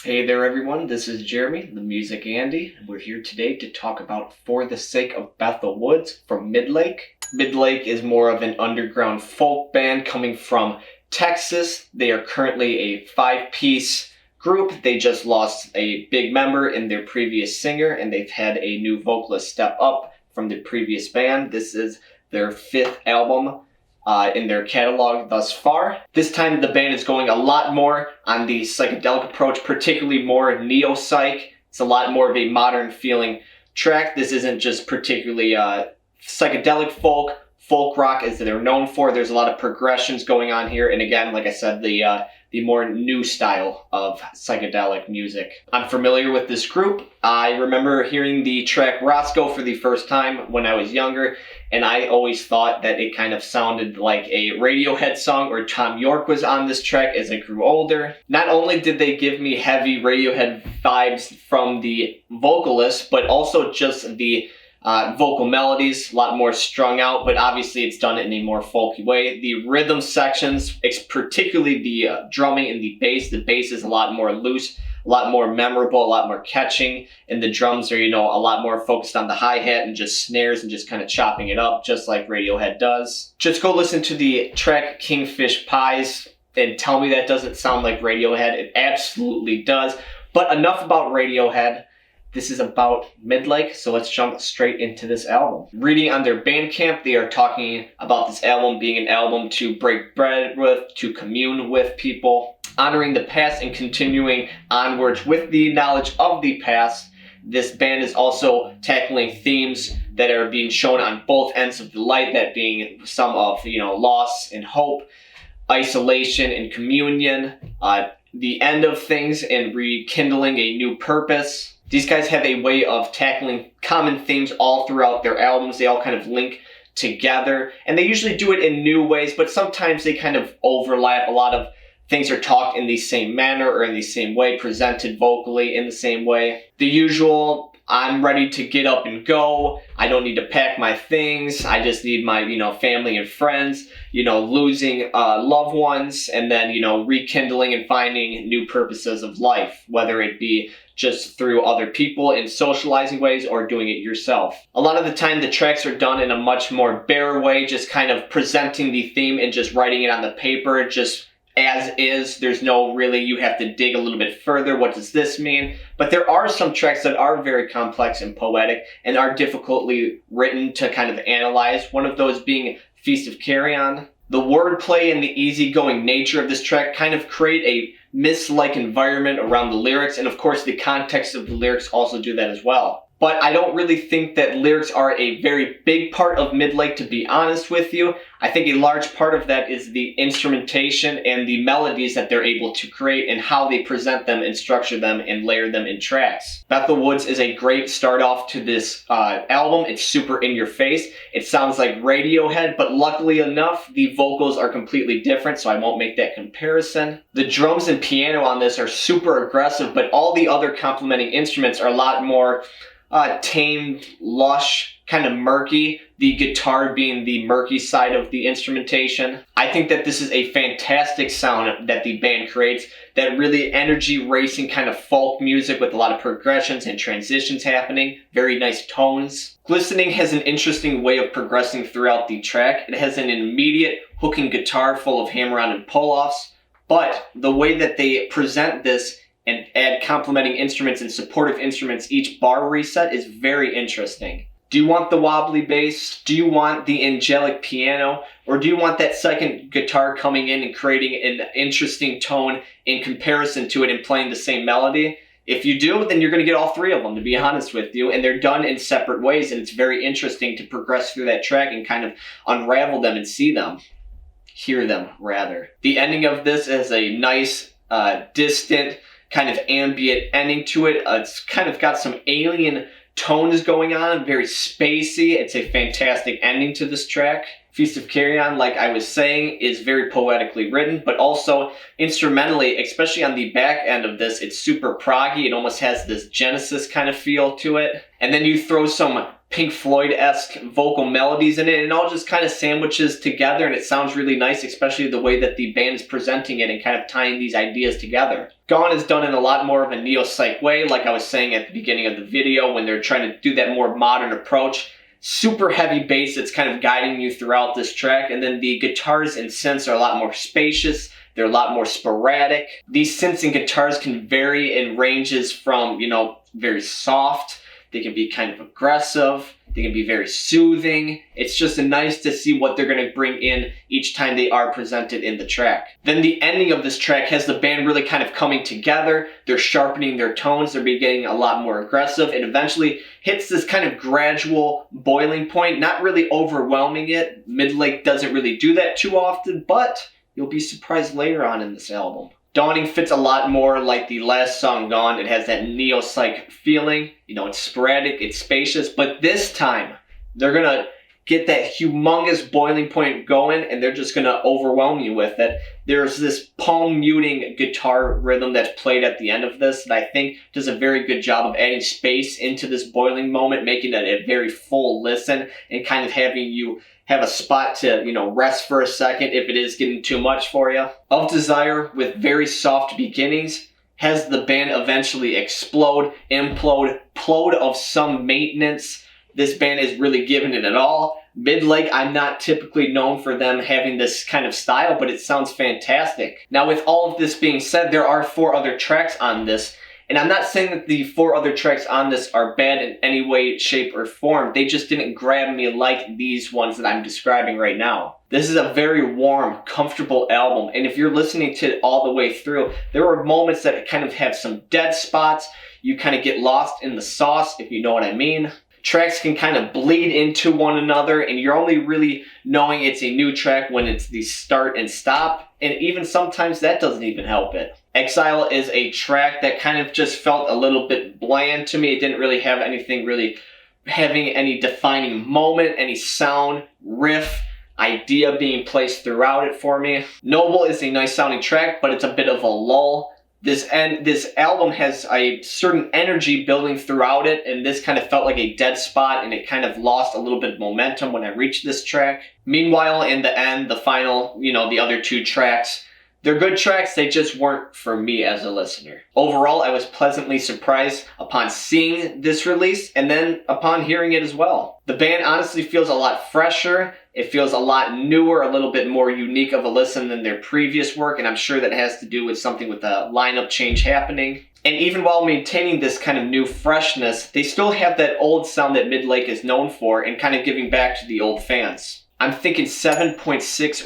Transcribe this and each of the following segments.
Hey there everyone, this is Jeremy, the Music Andy, and we're here today to talk about For the Sake of Bethel Woods from Midlake. Midlake is more of an underground folk band coming from Texas. They are currently a 5-piece group. They just lost a big member in their previous singer, and they've had a new vocalist step up from the previous band. This is their 5th album in their catalog thus far. This time the band is going a lot more on the psychedelic approach, particularly more Neo-Psych. It's a lot more of a modern feeling track. This isn't just particularly psychedelic folk rock as they're known for. There's a lot of progressions going on here, and again, like I said, the more new style of psychedelic music. I'm familiar with this group. I remember hearing the track Roscoe for the first time when I was younger, and I always thought that it kind of sounded like a Radiohead song, or Tom York was on this track as I grew older. Not only did they give me heavy Radiohead vibes from the vocalist, but also just the vocal melodies, a lot more strung out, but obviously it's done in a more folky way. The rhythm sections, particularly the drumming and the bass is a lot more loose, a lot more memorable, a lot more catching, and the drums are, a lot more focused on the hi-hat and just snares and just kind of chopping it up, just like Radiohead does. Just go listen to the track Kingfish Pies and tell me that doesn't sound like Radiohead. It absolutely does. But enough about Radiohead. This is about Midlake, so let's jump straight into this album. Reading on their Bandcamp, they are talking about this album being an album to break bread with, to commune with people, honoring the past and continuing onwards with the knowledge of the past. This band is also tackling themes that are being shown on both ends of the light, that being some of, loss and hope, isolation and communion, the end of things and rekindling a new purpose. These guys have a way of tackling common themes all throughout their albums. They all kind of link together, and they usually do it in new ways, but sometimes they kind of overlap. A lot of things are talked in the same manner or in the same way, presented vocally in the same way. The usual, I'm ready to get up and go. I don't need to pack my things. I just need my, family and friends, losing loved ones, and then, rekindling and finding new purposes of life, whether it be just through other people in socializing ways or doing it yourself. A lot of the time the tracks are done in a much more bare way, just kind of presenting the theme and just writing it on the paper, just as is. There's no really, you have to dig a little bit further. What does this mean? But there are some tracks that are very complex and poetic and are difficultly written to kind of analyze. One of those being Feast of Carrion. The wordplay and the easygoing nature of this track kind of create a mist-like environment around the lyrics, and of course the context of the lyrics also do that as well. But I don't really think that lyrics are a very big part of Midlake, to be honest with you. I think a large part of that is the instrumentation and the melodies that they're able to create and how they present them and structure them and layer them in tracks. Bethel Woods is a great start off to this album. It's super in your face. It sounds like Radiohead, but luckily enough, the vocals are completely different, so I won't make that comparison. The drums and piano on this are super aggressive, but all the other complementing instruments are a lot more tamed, lush, kind of murky, the guitar being the murky side of the instrumentation. I think that this is a fantastic sound that the band creates, that really energy racing kind of folk music with a lot of progressions and transitions happening, very nice tones. Glistening has an interesting way of progressing throughout the track. It has an immediate hooking guitar full of hammer-on and pull-offs, but the way that they present this and add complementing instruments and supportive instruments each bar reset is very interesting. Do you want the wobbly bass? Do you want the angelic piano? Or do you want that second guitar coming in and creating an interesting tone in comparison to it and playing the same melody? If you do, then you're going to get all three of them, to be honest with you, and they're done in separate ways, and it's very interesting to progress through that track and kind of unravel them and see them. Hear them, rather. The ending of this is a nice, distant, kind of ambient ending to it. It's kind of got some alien tones going on, very spacey. It's a fantastic ending to this track. Feast of Carrion, like I was saying, is very poetically written, but also instrumentally, especially on the back end of this, it's super proggy. It almost has this Genesis kind of feel to it. And then you throw some Pink Floyd-esque vocal melodies in it, and it all just kind of sandwiches together, and it sounds really nice, especially the way that the band is presenting it and kind of tying these ideas together. Gone is done in a lot more of a Neo-Psych way, like I was saying at the beginning of the video, when they're trying to do that more modern approach. Super heavy bass that's kind of guiding you throughout this track, and then the guitars and synths are a lot more spacious. They're a lot more sporadic. These synths and guitars can vary in ranges from, very soft. They can be kind of aggressive. They can be very soothing. It's just nice to see what they're going to bring in each time they are presented in the track. Then the ending of this track has the band really kind of coming together. They're sharpening their tones. They're getting a lot more aggressive. It eventually hits this kind of gradual boiling point, not really overwhelming it. Midlake doesn't really do that too often, but you'll be surprised later on in this album. Dawning fits a lot more like the last song, Gone. It has that Neo-Psych feeling. It's sporadic, it's spacious, but this time they're going to get that humongous boiling point going, and they're just going to overwhelm you with it. There's this palm-muting guitar rhythm that's played at the end of this that I think does a very good job of adding space into this boiling moment, making it a very full listen and kind of having you have a spot to, rest for a second if it is getting too much for you. Of Desire, with very soft beginnings, has the band eventually explode, implode, plode of some maintenance. This band is really giving it all. Midlake, I'm not typically known for them having this kind of style, but it sounds fantastic. Now, with all of this being said, there are 4 other tracks on this. And I'm not saying that the 4 other tracks on this are bad in any way, shape, or form. They just didn't grab me like these ones that I'm describing right now. This is a very warm, comfortable album. And if you're listening to it all the way through, there are moments that kind of have some dead spots. You kind of get lost in the sauce, if you know what I mean. Tracks can kind of bleed into one another, and you're only really knowing it's a new track when it's the start and stop. And even sometimes that doesn't even help it. Exile is a track that kind of just felt a little bit bland to me. It didn't really have anything really having any defining moment, any sound, riff, idea being placed throughout it for me. Noble is a nice sounding track, but it's a bit of a lull. This album has a certain energy building throughout it, and this kind of felt like a dead spot, and it kind of lost a little bit of momentum when I reached this track. Meanwhile, in the end, the final, the other 2 tracks, they're good tracks, they just weren't for me as a listener. Overall, I was pleasantly surprised upon seeing this release and then upon hearing it as well. The band honestly feels a lot fresher. It feels a lot newer, a little bit more unique of a listen than their previous work, and I'm sure that has to do with something with the lineup change happening. And even while maintaining this kind of new freshness, they still have that old sound that Midlake is known for and kind of giving back to the old fans. I'm thinking 7.6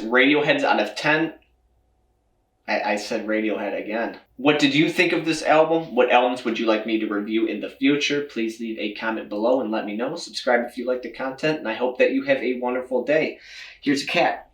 Radioheads out of 10. I said Radiohead again. What did you think of this album? What albums would you like me to review in the future? Please leave a comment below and let me know. Subscribe if you like the content, and I hope that you have a wonderful day. Here's a cat.